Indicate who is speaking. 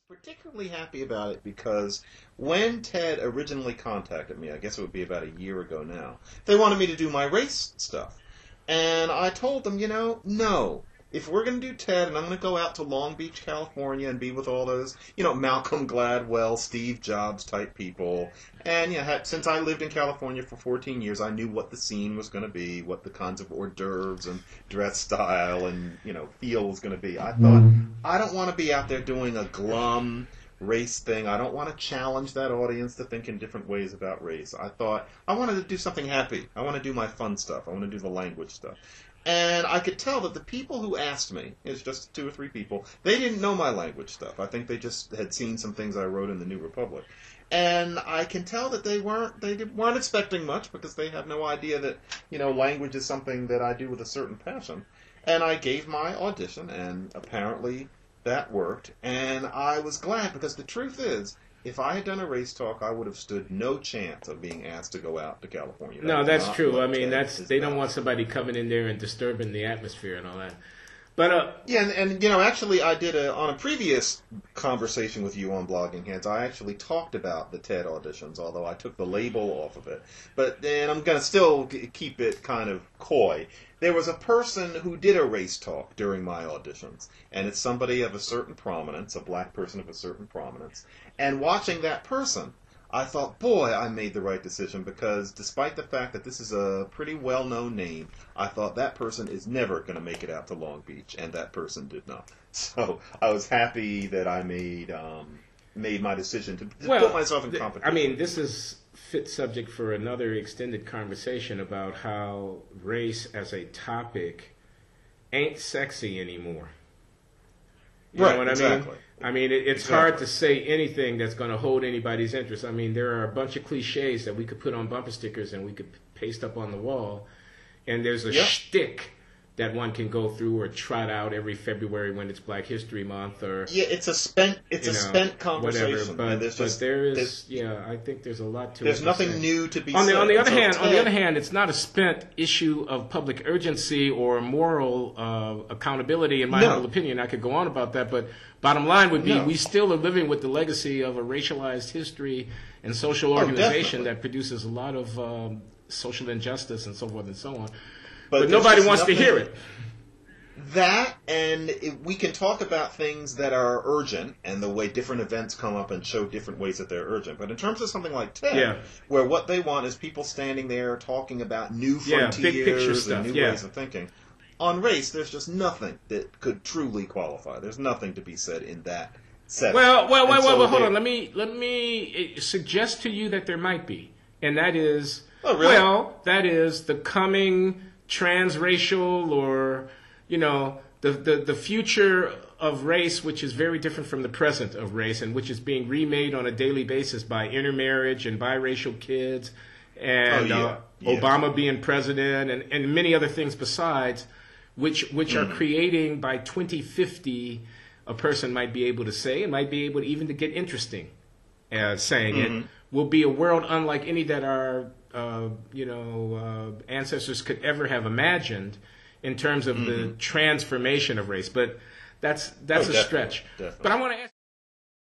Speaker 1: particularly happy about it because when Ted originally contacted me, I guess it would be about a year ago now, they wanted me to do my race stuff. And I told them, no. If we're going to do Ted, and I'm going to go out to Long Beach, California, and be with all those, Malcolm Gladwell, Steve Jobs type people, and since I lived in California for 14 years, I knew what the scene was going to be, what the kinds of hors d'oeuvres and dress style and feel was going to be. I thought, I don't want to be out there doing a glum race thing. I don't want to challenge that audience to think in different ways about race. I thought I wanted to do something happy. I want to do my fun stuff. I want to do the language stuff. And I could tell that the people who asked me, it's just 2 or 3 people, they didn't know my language stuff. I think they just had seen some things I wrote in the New Republic. And I can tell that they weren't expecting much because they have no idea that, language is something that I do with a certain passion. And I gave my audition, and apparently that worked. And I was glad because the truth is, if I had done a race talk, I would have stood no chance of being asked to go out to California.
Speaker 2: No, that's true. I mean, they don't want somebody coming in there and disturbing the atmosphere and all that. But
Speaker 1: and actually, I did on a previous conversation with you on Blogging Heads, I actually talked about the TED auditions, although I took the label off of it. But then I'm going to still keep it kind of coy. There was a person who did a race talk during my auditions, and it's somebody of a certain prominence, a black person of a certain prominence. And watching that person, I thought, boy, I made the right decision because despite the fact that this is a pretty well-known name, I thought that person is never going to make it out to Long Beach, and that person did not. So I was happy that I made my decision to put myself in competition.
Speaker 2: I mean, this is fit subject for another extended conversation about how race as a topic ain't sexy anymore. You know what I mean? I mean, it's hard to say anything that's going to hold anybody's interest. I mean, there are a bunch of cliches that we could put on bumper stickers and we could paste up on the wall, and there's a shtick that one can go through or trot out every February when it's Black History Month, or
Speaker 1: it's a spent conversation.
Speaker 2: Whatever. But there is, I think there's a lot to it.
Speaker 1: There's nothing new to be
Speaker 2: said. On the
Speaker 1: other
Speaker 2: hand, it's not a spent issue of public urgency or moral accountability. In my humble opinion, I could go on about that, but bottom line would be we still are living with the legacy of a racialized history and social organization that produces a lot of social injustice and so forth and so on. But nobody wants to hear it.
Speaker 1: That, and we can talk about things that are urgent and the way different events come up and show different ways that they're urgent. But in terms of something like TED, where what they want is people standing there talking about new frontiers and new ways of thinking, on race, there's just nothing that could truly qualify. There's nothing to be said in that setting.
Speaker 2: Well, hold on. Let me suggest to you that there might be, and that is, that is the coming transracial, or the future of race, which is very different from the present of race, and which is being remade on a daily basis by intermarriage and biracial kids, and Obama being president, and many other things besides, which are creating by 2050 a person might be able to say, and might be able to even to get interesting saying it, will be a world unlike any that our ancestors could ever have imagined in terms of the transformation of race. But that's a stretch.
Speaker 1: Definitely.
Speaker 2: But I want to ask